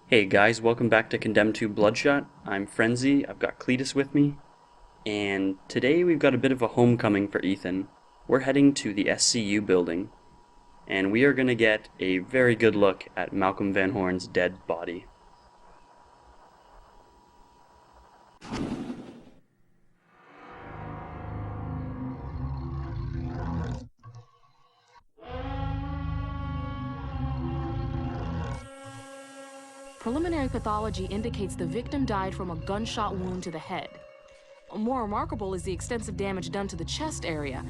Hey guys, welcome back to Condemned to Bloodshot. I'm Frenzy, I've got Cletus with me, and today we've got a bit of a homecoming for Ethan. We're heading to the SCU building, and we are going to get a very good look at Malcolm Van Horn's dead body. Preliminary pathology indicates the victim died from a gunshot wound to the head. More remarkable is the extensive damage done to the chest area.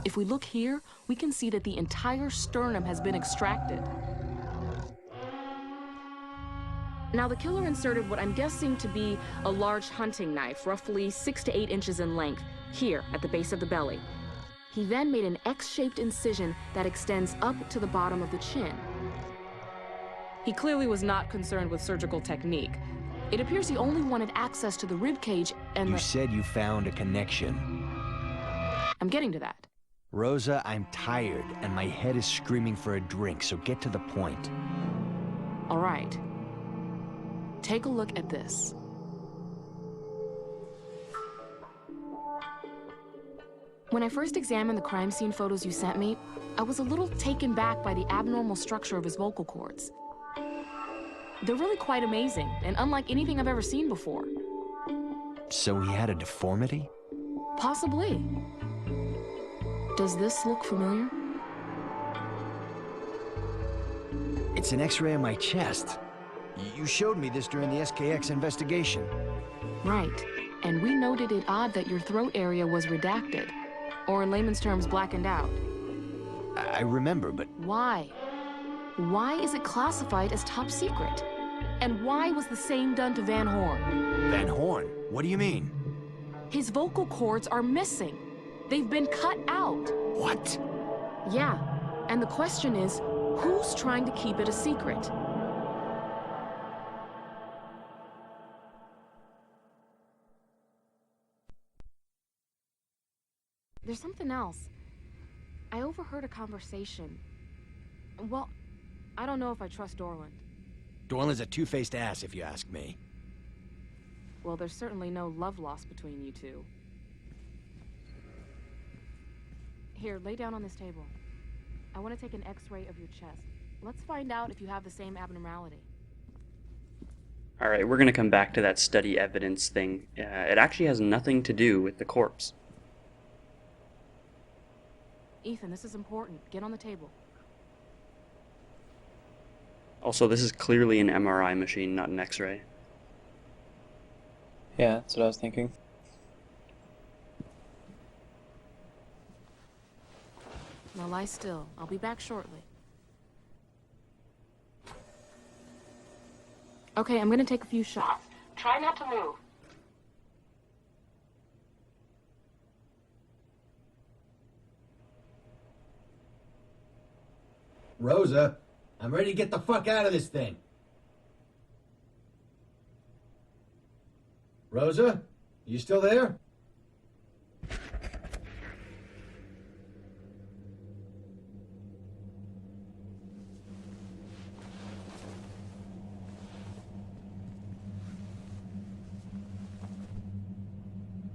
If we look here, we can see that the entire sternum has been extracted. Now, the killer inserted what I'm guessing to be a large hunting knife, roughly 6 to 8 inches in length, here at the base of the belly. He then made an X-shaped incision that extends up to the bottom of the chin. He clearly was not concerned with surgical technique. It appears he only wanted access to the rib cage and You said you found a connection. I'm getting to that. Rosa, I'm tired, and my head is screaming for a drink, so get to the point. All right. Take a look at this. When I first examined the crime scene photos you sent me, I was a little taken back by the abnormal structure of his vocal cords. They're really quite amazing, and unlike anything I've ever seen before. So he had a deformity? Possibly. Does this look familiar? It's an X-ray of my chest. You showed me this during the SKX investigation. Right. And we noted it odd that your throat area was redacted, or in layman's terms, blackened out. I remember, but... Why? Why is it classified as top secret? And why was the same done to Van Horn? Van Horn? What do you mean? His vocal cords are missing. They've been cut out. What? Yeah, and the question is, who's trying to keep it a secret? There's something else. I overheard a conversation. Well, I don't know if I trust Dorland. Dorland's a two-faced ass, if you ask me. Well, there's certainly no love lost between you two. Here, lay down on this table. I want to take an X-ray of your chest. Let's find out if you have the same abnormality. Alright, we're going to come back to that study evidence thing. It actually has nothing to do with the corpse. Ethan, this is important. Get on the table. Also, this is clearly an MRI machine, not an X-ray. Yeah, that's what I was thinking. Now lie still. I'll be back shortly. Okay, I'm gonna take a few shots. Try not to move. Rosa, I'm ready to get the fuck out of this thing. Rosa, you still there?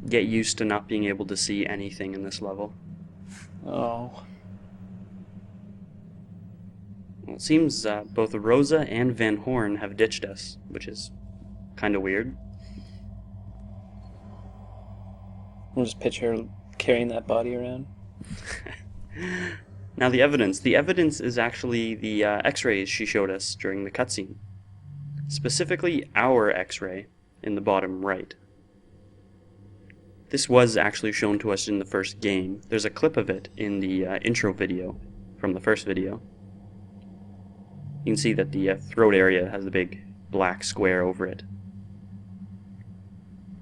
Get used to not being able to see anything in this level. Oh. Well, it seems both Rosa and Van Horn have ditched us, which is kind of weird. I'll just picture her carrying that body around. Now the evidence. The evidence is actually the X-rays she showed us during the cutscene. Specifically our X-ray in the bottom right. This was actually shown to us in the first game. There's a clip of it in the intro video from the first video. You can see that the throat area has a big black square over it.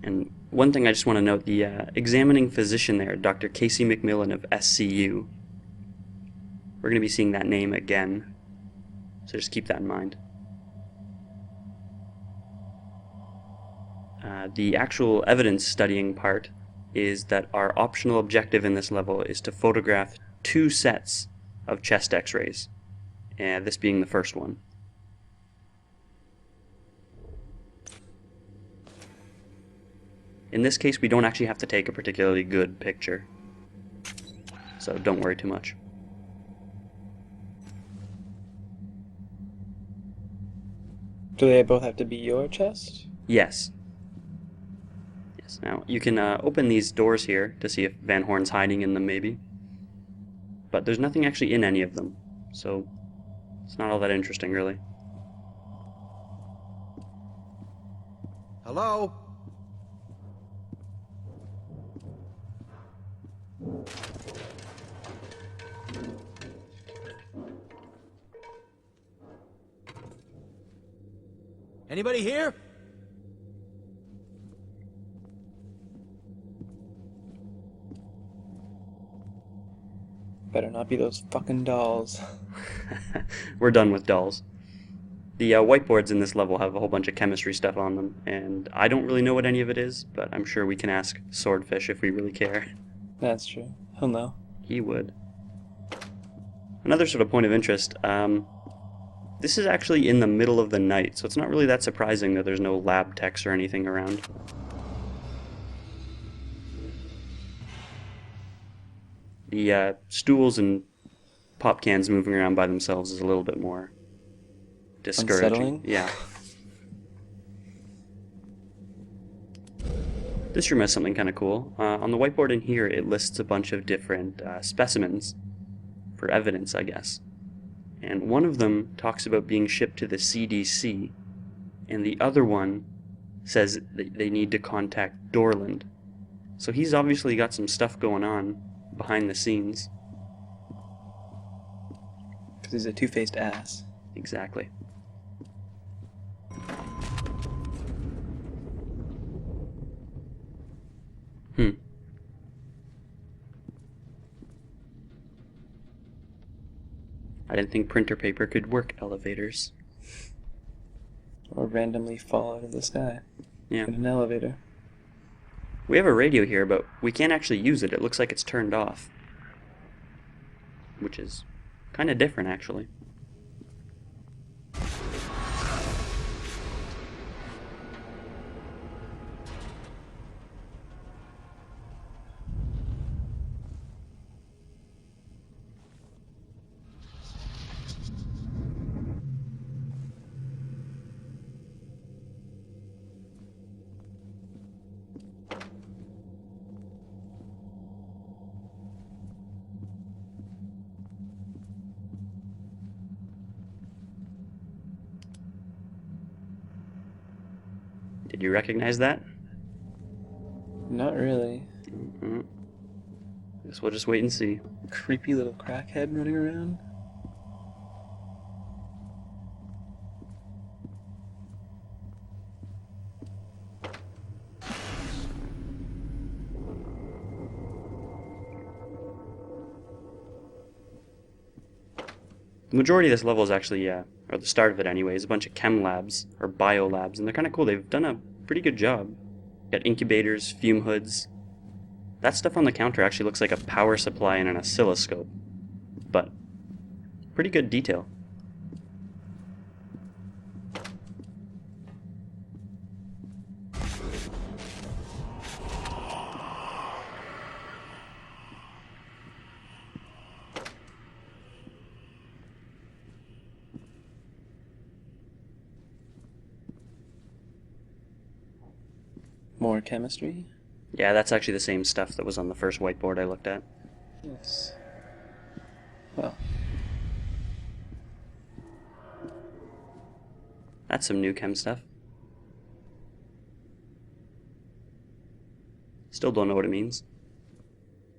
And one thing I just want to note, the examining physician there, Dr. Casey McMillan of SCU, we're going to be seeing that name again, so just keep that in mind. The actual evidence studying part is that our optional objective in this level is to photograph 2 sets of chest X-rays, this being the first one. In this case, we don't actually have to take a particularly good picture, so don't worry too much. Do they both have to be your chest? Yes. Yes. Now, you can open these doors here to see if Van Horn's hiding in them, maybe. But there's nothing actually in any of them, so it's not all that interesting, really. Hello? Anybody here? Better not be those fucking dolls. We're done with dolls. The whiteboards in this level have a whole bunch of chemistry stuff on them, and I don't really know what any of it is, but I'm sure we can ask Swordfish if we really care. That's true. He'll know. He would. Another sort of point of interest, this is actually in the middle of the night, so it's not really that surprising that there's no lab techs or anything around. The stools and pop cans moving around by themselves is a little bit more discouraging. Unsettling? Yeah. This room has something kind of cool. On the whiteboard in here, it lists a bunch of different specimens for evidence, I guess. And one of them talks about being shipped to the CDC, and the other one says that they need to contact Dorland. So he's obviously got some stuff going on behind the scenes. Because he's a two-faced ass. Exactly. I didn't think printer paper could work elevators. Or randomly fall out of the sky. Yeah. In an elevator. We have a radio here, but we can't actually use it. It looks like it's turned off. Which is kind of different, actually. Did you recognize that? Not really. Guess we'll just wait and see. Creepy little crackhead running around. The majority of this level is actually, or the start of it anyway, is a bunch of chem labs, or bio labs, and they're kind of cool. They've done a pretty good job. Got incubators, fume hoods. That stuff on the counter actually looks like a power supply and an oscilloscope. But, pretty good detail. More chemistry? Yeah, that's actually the same stuff that was on the first whiteboard I looked at. Yes. Well. That's some new chem stuff. Still don't know what it means.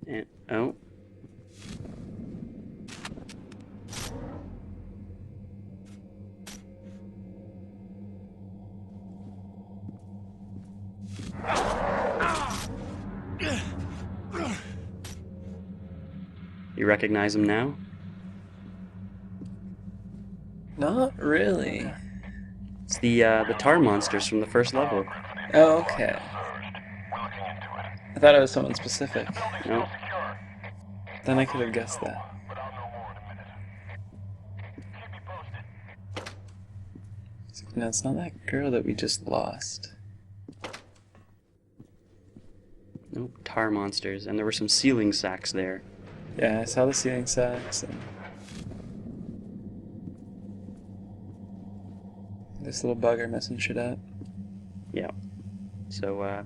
And, oh. You recognize him now? Not really. It's the tar monsters from the first level. Oh, okay. I thought it was someone specific. No. Then I could have guessed that. No, it's not that girl that we just lost. tar monsters, and there were some ceiling sacks there. Yeah, I saw the ceiling sacks and this little bugger messing shit up. Yeah. So,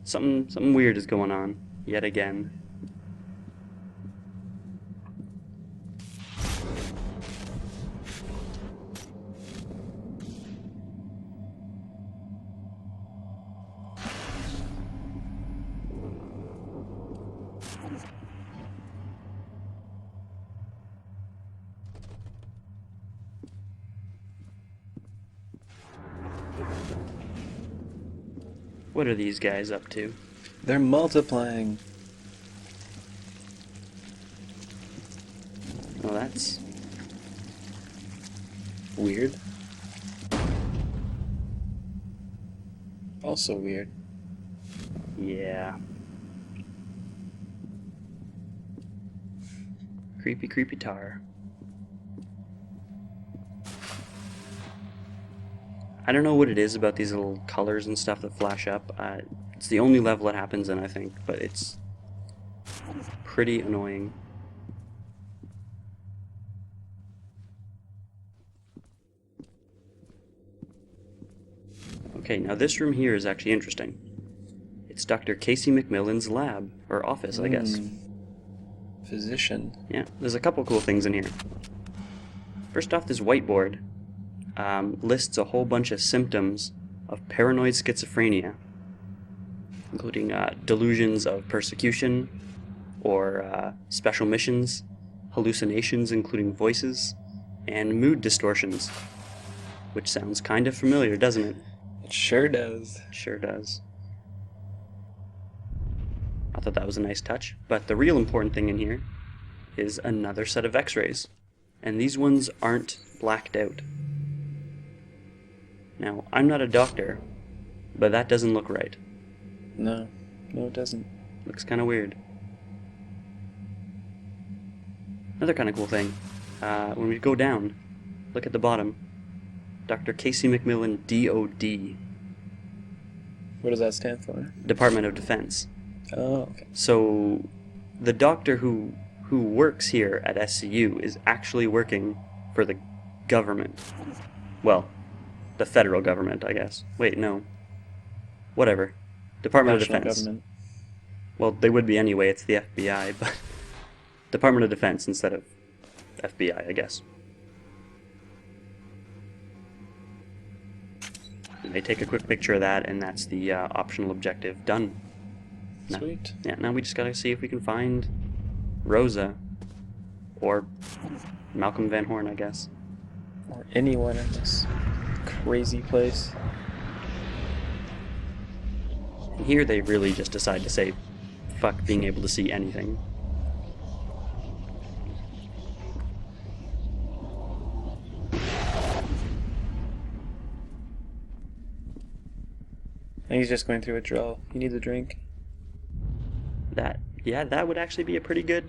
something weird is going on, yet again. What are these guys up to? They're multiplying. Well, that's weird. Also weird. Yeah. Creepy, creepy tar. I don't know what it is about these little colors and stuff that flash up. It's the only level it happens in, I think, but it's pretty annoying. Okay, now this room here is actually interesting. It's Dr. Casey McMillan's lab, or office, I guess. Physician. Yeah, there's a couple cool things in here. First off, this whiteboard lists a whole bunch of symptoms of paranoid schizophrenia, including delusions of persecution, or special missions, hallucinations including voices, and mood distortions. Which sounds kind of familiar, doesn't it? It sure does. It sure does. I thought that was a nice touch, but the real important thing in here is another set of x-rays, and these ones aren't blacked out. Now, I'm not a doctor, but that doesn't look right. No, it doesn't. Looks kind of weird. Another kind of cool thing, when we go down, look at the bottom. Dr. Casey McMillan, DOD. What does that stand for? Department of Defense. Oh, okay. So, the doctor who works here at SCU is actually working for the government. Well, the federal government, I guess. Wait, no. Whatever. Department National of Defense. government. Well, they would be anyway, it's the FBI, but Department of Defense instead of FBI, I guess. And they take a quick picture of that, and that's the optional objective done. Now, Sweet. yeah, now we just gotta see if we can find Rosa, or Malcolm Van Horn, I guess. Or anyone in this crazy place. And here they really just decide to say, fuck being able to see anything. I think he's just going through a withdrawal. He needs a drink. That would actually be a pretty good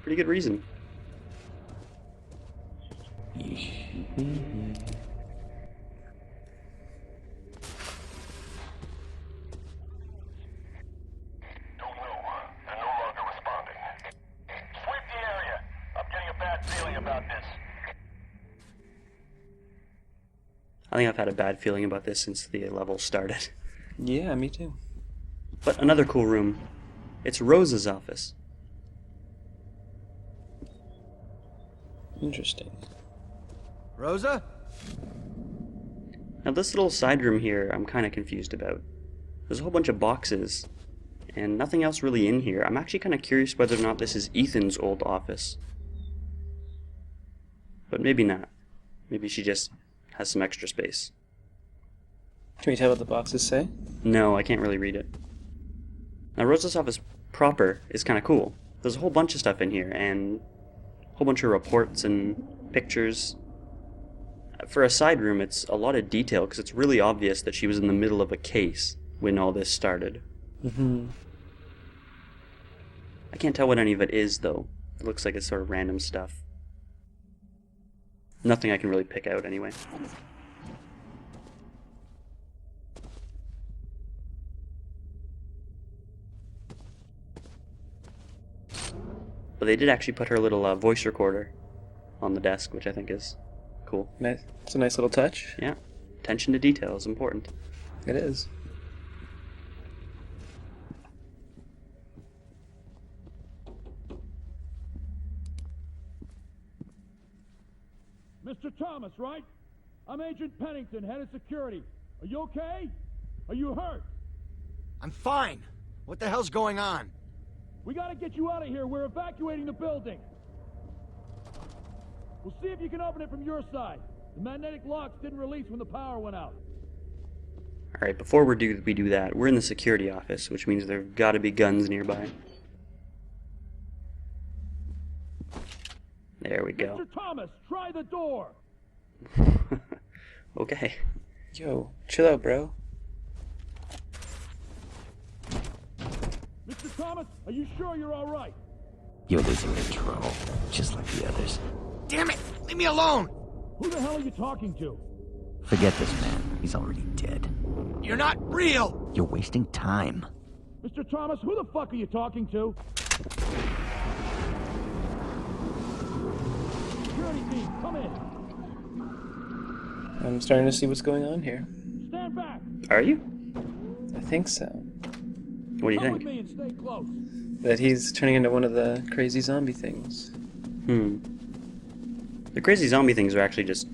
reason. I think I've had a bad feeling about this since the level started. Yeah, me too. But another cool room. It's Rosa's office. Interesting. Rosa? Now this little side room here I'm kind of confused about. There's a whole bunch of boxes, and nothing else really in here. I'm actually kind of curious whether or not this is Ethan's old office. But maybe not. Maybe she just has some extra space. Can we tell what the boxes say? No, I can't really read it. Now Rosa's office proper is kind of cool. There's a whole bunch of stuff in here, and a whole bunch of reports and pictures. For a side room, it's a lot of detail, because it's really obvious that she was in the middle of a case when all this started. Mm-hmm. I can't tell what any of it is, though. It looks like it's sort of random stuff. Nothing I can really pick out, anyway. But they did actually put her little voice recorder on the desk, which I think is cool. Nice. It's a nice little touch. Yeah, attention to detail is important. It is. Mr. Thomas, right? I'm Agent Pennington, head of security. Are you okay? Are you hurt? I'm fine. What the hell's going on? We gotta get you out of here. We're evacuating the building. We'll see if you can open it from your side. The magnetic locks didn't release when the power went out. Alright, before we do that, we're in the security office, which means there've got to be guns nearby. There we go. Mr. Thomas, try the door. Okay. Yo, chill out, bro. Mr. Thomas, are you sure you're all right? You're losing control, just like the others. Damn it! Leave me alone! Who the hell are you talking to? Forget this man. He's already dead. You're not real! You're wasting time. Mr. Thomas, who the fuck are you talking to? Security team, come in. I'm starting to see what's going on here. Stand back. Are you? I think so. What do you Come with think? me and stay close. That he's turning into one of the crazy zombie things. The crazy zombie things are actually just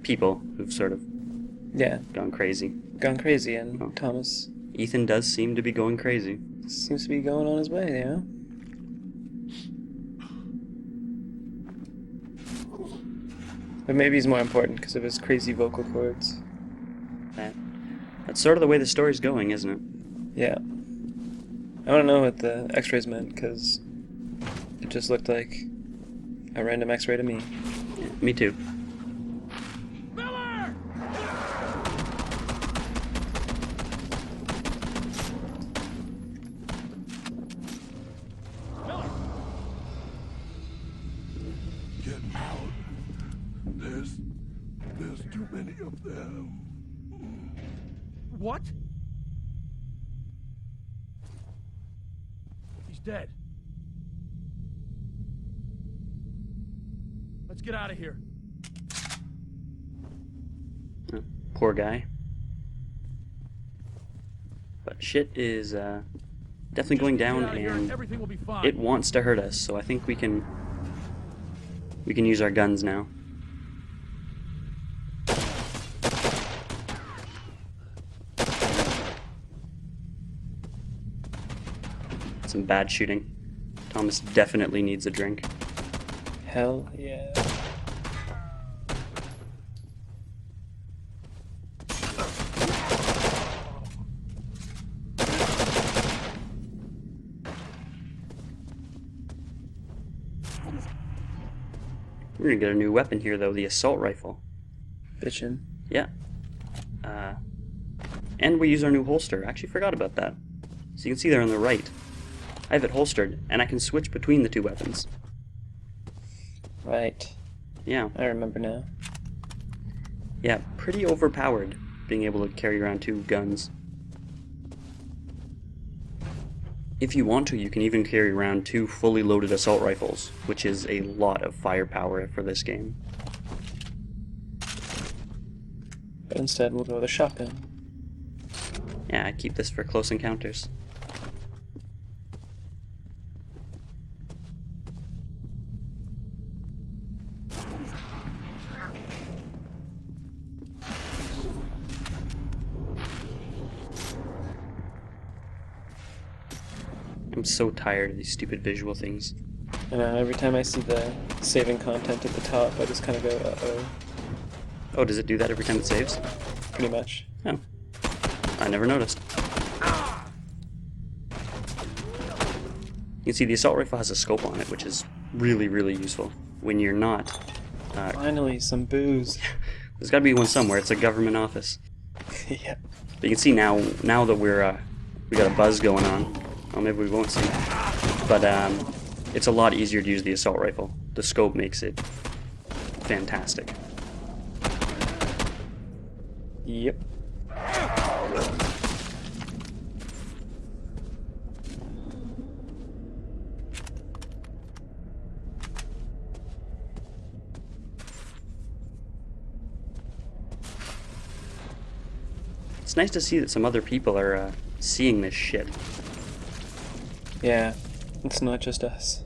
people who've sort of Yeah, gone crazy. gone crazy, and Oh. Thomas Ethan does seem to be going crazy. seems to be going on his way, you know? But maybe he's more important because of his crazy vocal cords. That's sort of the way the story's going, isn't it? Yeah. I don't know what the x-rays meant because it just looked like a random x-ray to me. Yeah, me too. Miller! Miller! Get out. There's too many of them. What? He's dead. Let's get out of here. Oh, poor guy. But shit is definitely going down, Get out of here and everything will be fine. it wants to hurt us. So I think we can use our guns now. Some bad shooting. Thomas definitely needs a drink. Hell yeah. We're gonna get a new weapon here, though, the assault rifle. Bitchin'. Yeah. And we use our new holster. I actually forgot about that. So you can see there on the right, I have it holstered, and I can switch between the two weapons. Right. Yeah. I remember now. Yeah, pretty overpowered, being able to carry around two guns. If you want to, you can even carry around two fully loaded assault rifles, which is a lot of firepower for this game. But instead, we'll go with a shotgun. Yeah, I keep this for close encounters. I'm so tired of these stupid visual things. And every time I see the saving content at the top, I just kind of go, uh-oh, Oh, does it do that every time it saves? pretty much. Oh. I never noticed. You can see the assault rifle has a scope on it, which is really, really useful when you're not. Finally, some booze. There's got to be one somewhere. It's a government office. Yeah. But you can see now that we got a buzz going on. Well, maybe we won't see. But it's a lot easier to use the assault rifle. The scope makes it fantastic. Yep. nice to see that some other people are seeing this shit. Yeah, it's not just us.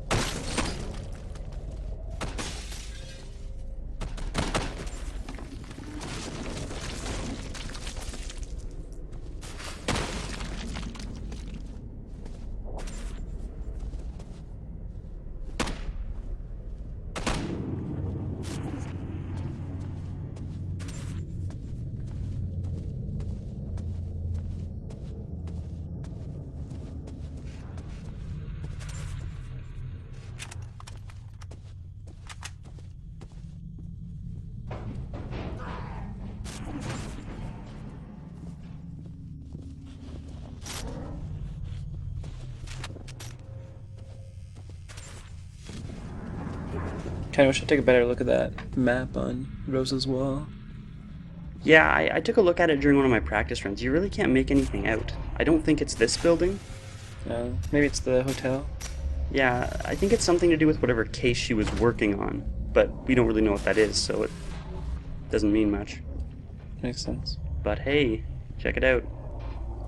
Kinda wish I'd take a better look at that map on Rosa's wall. Yeah, I took a look at it during one of my practice runs. You really can't make anything out. I don't think it's this building. Maybe it's the hotel? Yeah, I think it's something to do with whatever case she was working on, but we don't really know what that is, so it doesn't mean much. Makes sense. But hey, check it out.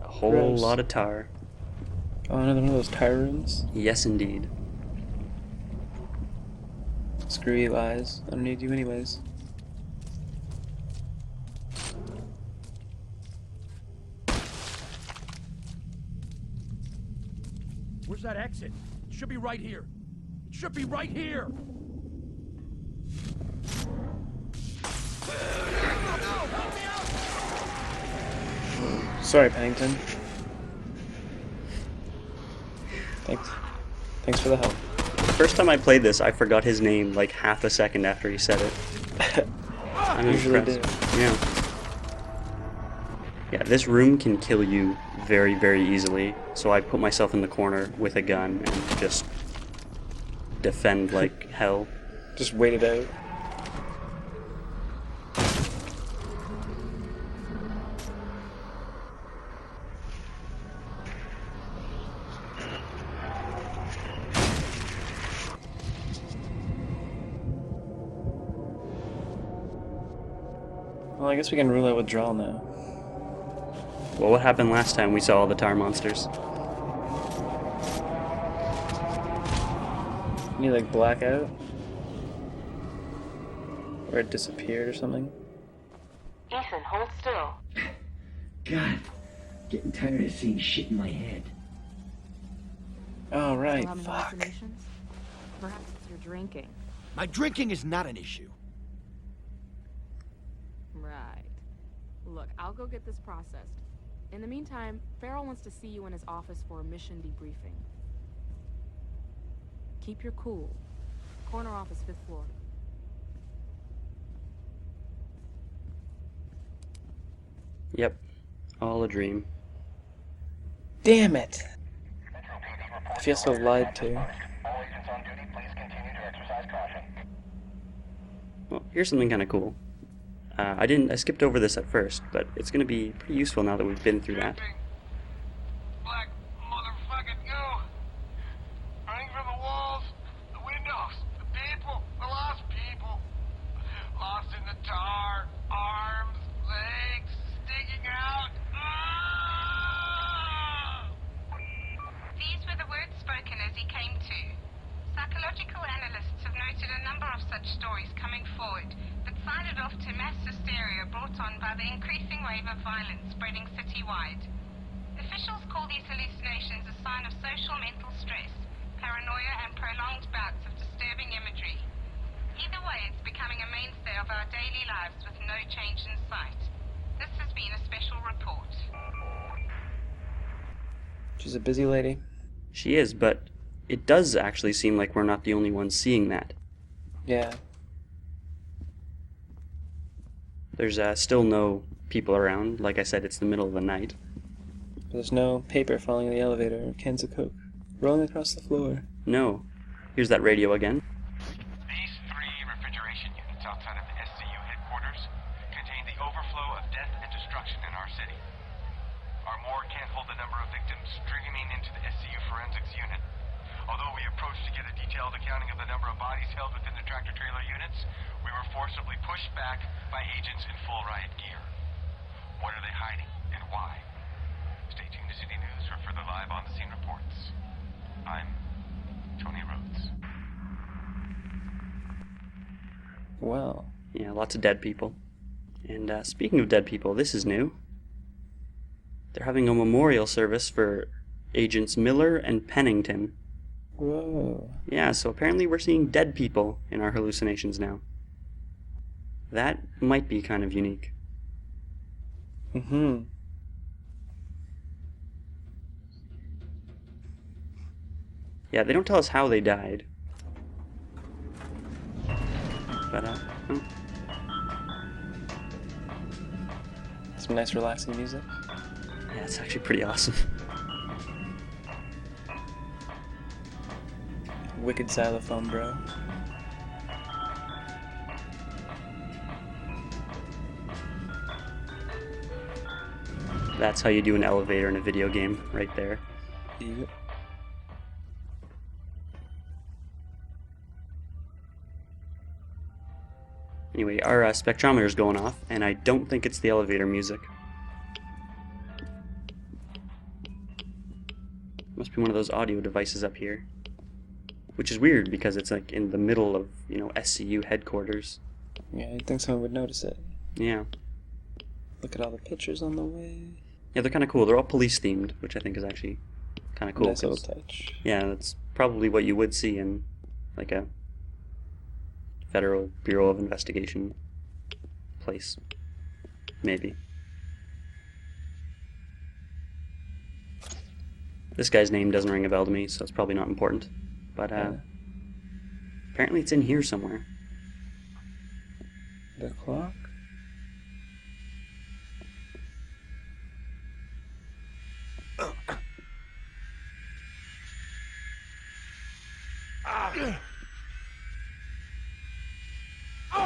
A whole Gross. lot of tar. Oh, another one of those tire rooms? Yes, indeed. Screw you, eyes. I don't need you anyways. Where's that exit? It should be right here. It should be right here! Sorry, Pennington. Thanks for the help. The first time I played this, I forgot his name like half a second after he said it. I'm Usually impressed. Yeah. Yeah, this room can kill you very, very easily, so I put myself in the corner with a gun and just defend like hell. Just wait it out. Well, I guess we can rule out withdrawal now. Well, what happened last time we saw all the tar monsters? You like blackout? Or it disappeared or something? Ethan, hold still. God, getting tired of seeing shit in my head. Oh, right, Still having fuck. hallucinations? Perhaps it's your drinking. My drinking is not an issue. Right. Look, I'll go get this processed. In the meantime, Farrell wants to see you in his office for a mission debriefing. Keep your cool. Corner office, 5th floor. Yep, all a dream. Damn it! I feel so lied to. Well, here's something kind of cool. I skipped over this at first, but it's going to be pretty useful now that we've been through that. Black motherfucking goo. Running from the walls, the windows, the people, the lost people. Lost in the tar, arms, legs, sticking out. Ah! These were the words spoken as he came to. Psychological analysts have noted a number of such stories coming forward, but sided off to mass hysteria brought on by the increasing wave of violence spreading citywide. Officials call these hallucinations a sign of social mental stress, paranoia, and prolonged bouts of disturbing imagery. Either way, it's becoming a mainstay of our daily lives with no change in sight. This has been a special report. She's a busy lady. She is, but it does actually seem like we're not the only ones seeing that. Yeah. There's still no people around. Like I said, it's the middle of the night. There's no paper falling in the elevator or cans of Coke rolling across the floor. No. Here's that radio again. These 3 refrigeration units outside of the SCU headquarters contain the overflow of death and destruction in our city. Our morgue can't hold the number of victims streaming into the SCU forensics unit. Although we approached to get a detailed accounting of the number of bodies held within the tractor-trailer units, we were forcibly pushed back by agents in full riot gear. What are they hiding, and why? Stay tuned to City News for further live on-the-scene reports. I'm Tony Rhodes. Well. Yeah, lots of dead people. And speaking of dead people, this is new. They're having a memorial service for Agents Miller and Pennington. Whoa. Yeah, so apparently we're seeing dead people in our hallucinations now. That might be kind of unique. Mm-hmm. Yeah, they don't tell us how they died. But, oh. Some nice relaxing music. Yeah, it's actually pretty awesome. Wicked xylophone, bro. That's how you do an elevator in a video game, right there. Yep. Anyway, our spectrometer's going off, and I don't think it's the elevator music. Must be one of those audio devices up here. Which is weird, because it's like in the middle of, you know, SCU headquarters. Yeah, you'd think someone would notice it. Yeah. Look at all the pictures on the way. Yeah, they're kind of cool. They're all police themed, which I think is actually kind of cool. Nice little touch. Yeah, that's probably what you would see in like a Federal Bureau of Investigation place. Maybe. This guy's name doesn't ring a bell to me, so it's probably not important. But apparently it's in here somewhere. The clock?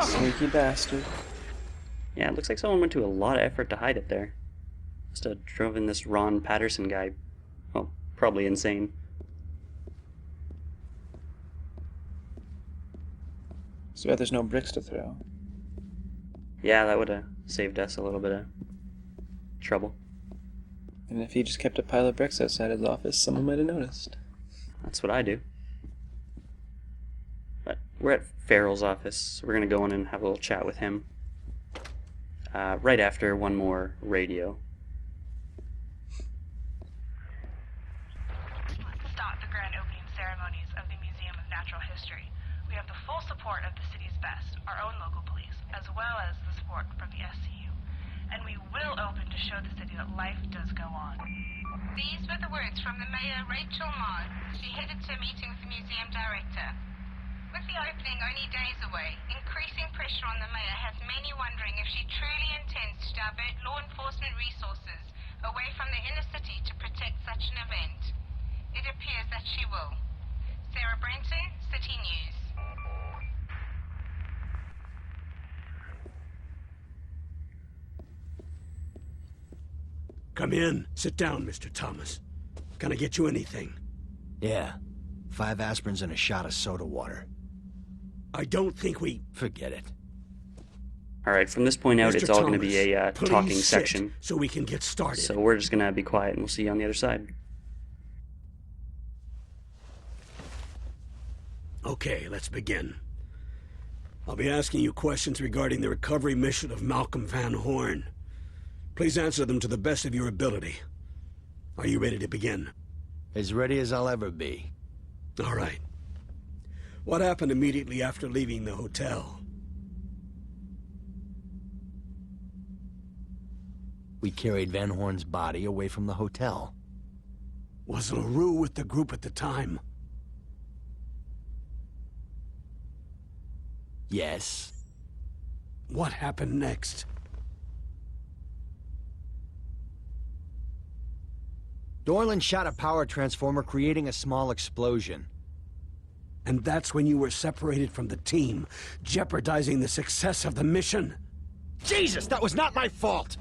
Sneaky bastard. Yeah, it looks like someone went to a lot of effort to hide it there. Must have driven this Ron Patterson guy, well, probably insane. So there's no bricks to throw. Yeah, that would have saved us a little bit of trouble. And if he just kept a pile of bricks outside his office, someone might have noticed. That's what I do. But we're at Farrell's office, so we're going to go in and have a little chat with him. Right after one more radio. To start the grand opening ceremonies of the Museum of Natural History, we have the full support of the city's best, our own local police, as well as the support from the SCU. And we will open to show the city that life does go on. These were the words from the mayor, Rachel Maud. She headed to a meeting with the museum director. With the opening only days away, increasing pressure on the mayor has many wondering if she truly intends to divert law enforcement resources away from the inner city to protect such an event. It appears that she will. Sarah Brenton, City News. Come in. Sit down, Mr. Thomas. Can I get you anything? Yeah. 5 aspirins and a shot of soda water. I don't think we... Forget it. Alright, from this point out, Mr. it's all going to Thomas, be a please talking sit section. so we can get started. So we're just going to be quiet and we'll see you on the other side. Okay, let's begin. I'll be asking you questions regarding the recovery mission of Malcolm Van Horn. Please answer them to the best of your ability. Are you ready to begin? As ready as I'll ever be. All right. What happened immediately after leaving the hotel? We carried Van Horn's body away from the hotel. Was LaRue with the group at the time? Yes. What happened next? Dorland shot a power transformer, creating a small explosion. And that's when you were separated from the team, jeopardizing the success of the mission? Jesus, that was not my fault!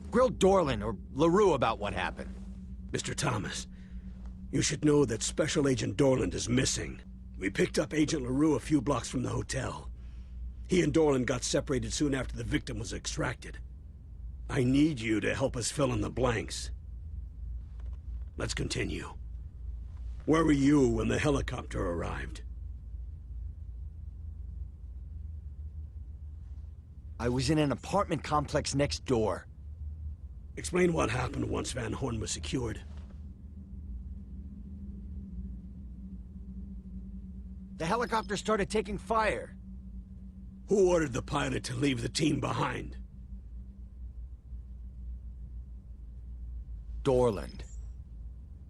Grill Dorland or LaRue about what happened. Mr. Thomas, you should know that Special Agent Dorland is missing. We picked up Agent LaRue a few blocks from the hotel. He and Dorland got separated soon after the victim was extracted. I need you to help us fill in the blanks. Let's continue. Where were you when the helicopter arrived? I was in an apartment complex next door. Explain what happened once Van Horn was secured. The helicopter started taking fire. Who ordered the pilot to leave the team behind? Dorland.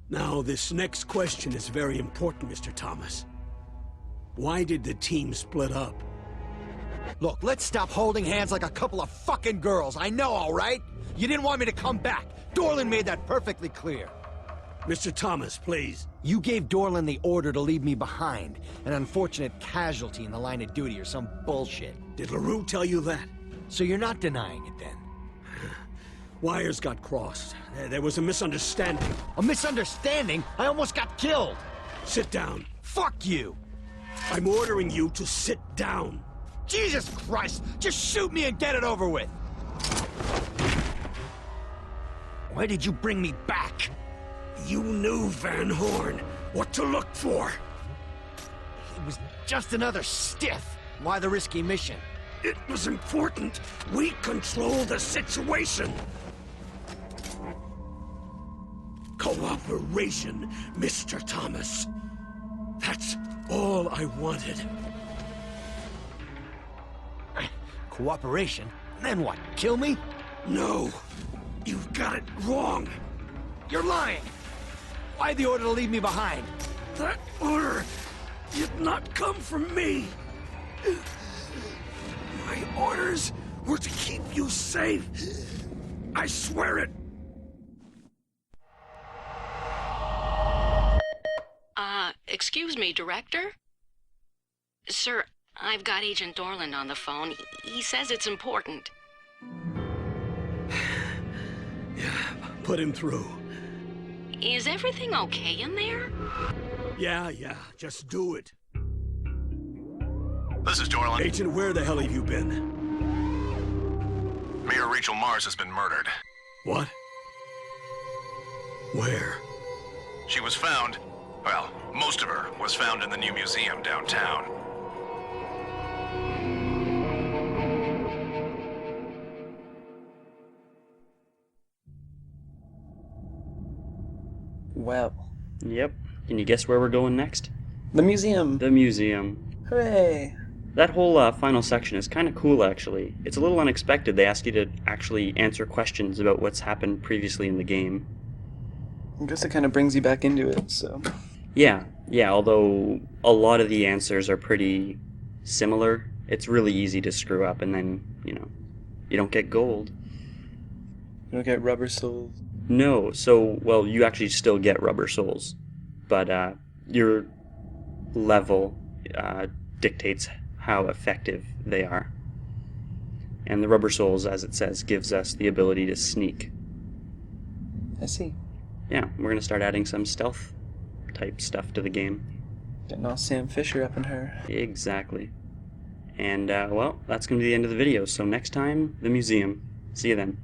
Now, this next question is very important, Mr. Thomas. Why did the team split up? Look, let's stop holding hands like a couple of fucking girls. I know, all right? You didn't want me to come back. Dorland made that perfectly clear. Mr. Thomas, please. You gave Dorland the order to leave me behind. An unfortunate casualty in the line of duty or some bullshit. Did LaRue tell you that? So you're not denying it then? Wires got crossed. There was a misunderstanding. A misunderstanding? I almost got killed. Sit down. Fuck you. I'm ordering you to sit down. Jesus Christ! Just shoot me and get it over with! Why did you bring me back? You knew Van Horn. What to look for. It was just another stiff. Why the risky mission? It was important. We control the situation. Cooperation, Mr. Thomas. That's all I wanted. Cooperation? Then what, kill me? No, you've got it wrong. You're lying. Why the order to leave me behind? That order did not come from me. My orders were to keep you safe. I swear it. Excuse me, Director? Sir, I've got Agent Dorland on the phone. He says it's important. Yeah, put him through. Is everything okay in there? Yeah, just do it. This is Dorland. Agent, where the hell have you been? Mayor Rachel Mars has been murdered. What? Where? She was found, well, most of her was found in the new museum downtown. Wow. Yep. Can you guess where we're going next? The museum. The museum. Hooray. That whole final section is kind of cool, actually. It's a little unexpected. They ask you to actually answer questions about what's happened previously in the game. I guess it kind of brings you back into it, so... Yeah, although a lot of the answers are pretty similar. It's really easy to screw up, and then, you don't get gold. You don't get rubber souls? No, well, you actually still get rubber souls, but your level dictates how effective they are. And the rubber souls, as it says, gives us the ability to sneak. I see. Yeah, we're going to start adding some stealth type stuff to the game. Getting all Sam Fisher up in her. Exactly. And, well, that's going to be the end of the video, so next time, the museum. See you then.